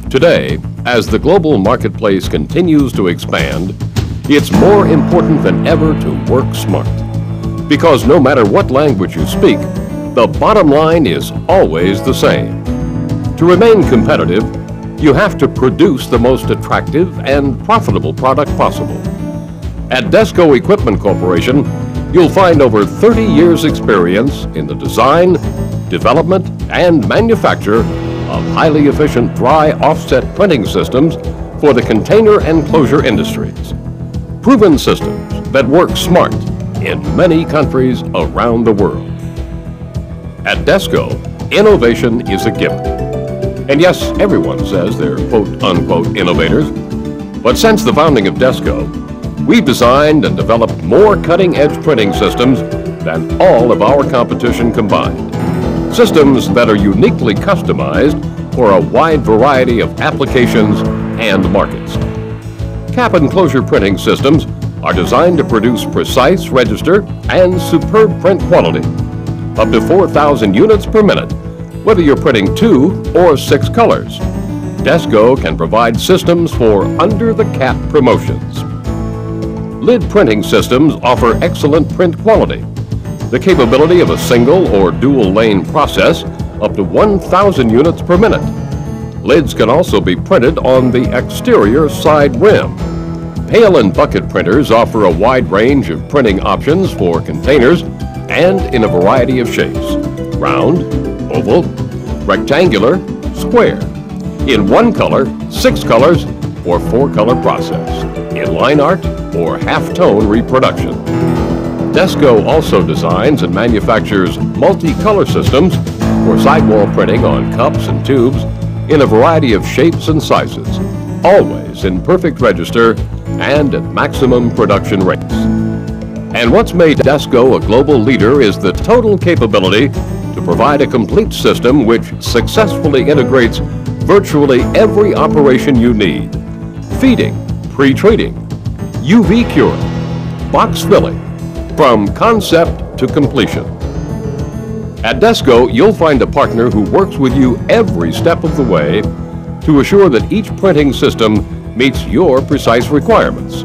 Today, as the global marketplace continues to expand, it's more important than ever to work smart. Because no matter what language you speak, the bottom line is always the same. To remain competitive, you have to produce the most attractive and profitable product possible. At Desco Equipment Corporation, you'll find over 30 years' experience in the design, development, and manufacture of highly efficient dry offset printing systems for the container and closure industries. Proven systems that work smart in many countries around the world. At Desco, innovation is a given. And yes, everyone says they're quote-unquote innovators. But since the founding of Desco, we've designed and developed more cutting-edge printing systems than all of our competition combined. Systems that are uniquely customized for a wide variety of applications and markets. Cap and closure printing systems are designed to produce precise register and superb print quality, up to 4,000 units per minute, whether you're printing 2 or 6 colors. Desco can provide systems for under-the-cap promotions. Lid printing systems offer excellent print quality, the capability of a single or dual lane process up to 1,000 units per minute. Lids can also be printed on the exterior side rim. Pail and bucket printers offer a wide range of printing options for containers and in a variety of shapes: round, oval, rectangular, square, in 1 color, 6 colors, or 4-color process, in line art or half-tone reproduction. Desco also designs and manufactures multi-color systems for sidewall printing on cups and tubes in a variety of shapes and sizes, always in perfect register and at maximum production rates. And what's made Desco a global leader is the total capability to provide a complete system which successfully integrates virtually every operation you need: feeding, pre-treating, UV curing, box filling, from concept to completion. At Desco, you'll find a partner who works with you every step of the way to assure that each printing system meets your precise requirements.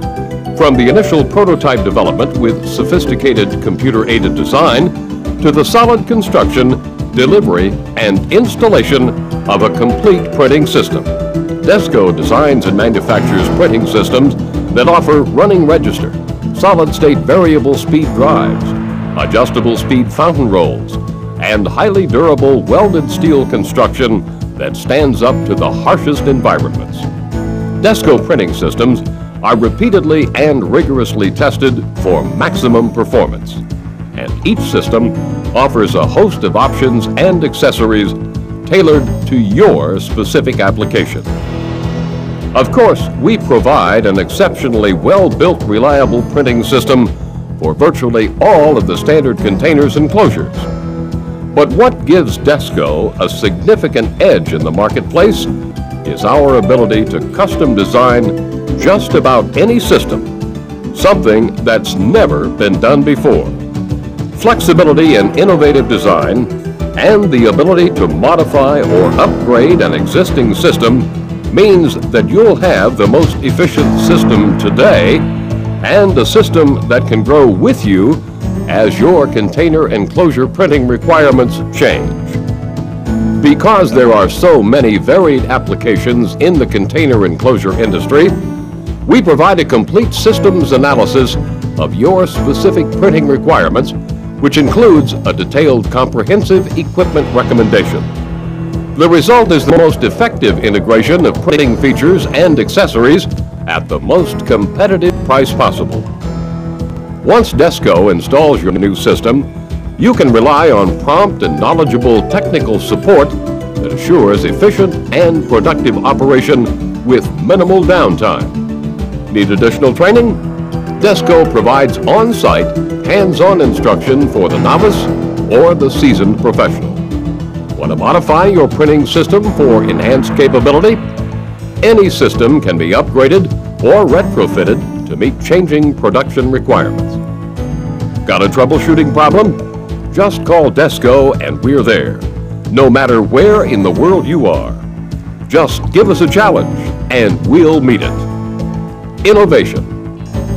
From the initial prototype development with sophisticated computer-aided design to the solid construction, delivery, and installation of a complete printing system. Desco designs and manufactures printing systems that offer running register, solid-state variable speed drives, adjustable speed fountain rolls, and highly durable welded steel construction that stands up to the harshest environments. Desco printing systems are repeatedly and rigorously tested for maximum performance, and each system offers a host of options and accessories tailored to your specific application. Of course, we provide an exceptionally well-built, reliable printing system for virtually all of the standard containers and closures. But what gives Desco a significant edge in the marketplace is our ability to custom design just about any system, something that's never been done before. Flexibility in innovative design and the ability to modify or upgrade an existing system means that you'll have the most efficient system today and a system that can grow with you as your container and closure printing requirements change. Because there are so many varied applications in the container and closure industry, we provide a complete systems analysis of your specific printing requirements, which includes a detailed comprehensive equipment recommendation. The result is the most effective integration of printing features and accessories at the most competitive price possible. Once Desco installs your new system, you can rely on prompt and knowledgeable technical support that assures efficient and productive operation with minimal downtime. Need additional training? Desco provides on-site, hands-on instruction for the novice or the seasoned professional. Want to modify your printing system for enhanced capability? Any system can be upgraded or retrofitted to meet changing production requirements. Got a troubleshooting problem? Just call Desco and we're there, no matter where in the world you are. Just give us a challenge and we'll meet it. Innovation.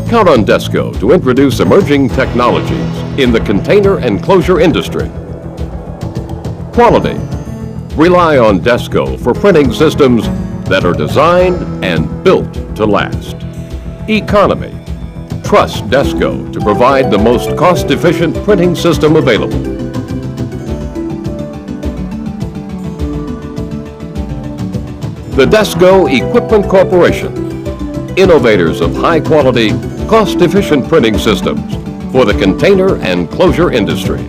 Count on Desco to introduce emerging technologies in the container and closure industry. Quality. Rely on Desco for printing systems that are designed and built to last. Economy. Trust Desco to provide the most cost-efficient printing system available. The Desco Equipment Corporation, innovators of high-quality, cost-efficient printing systems for the container and closure industry.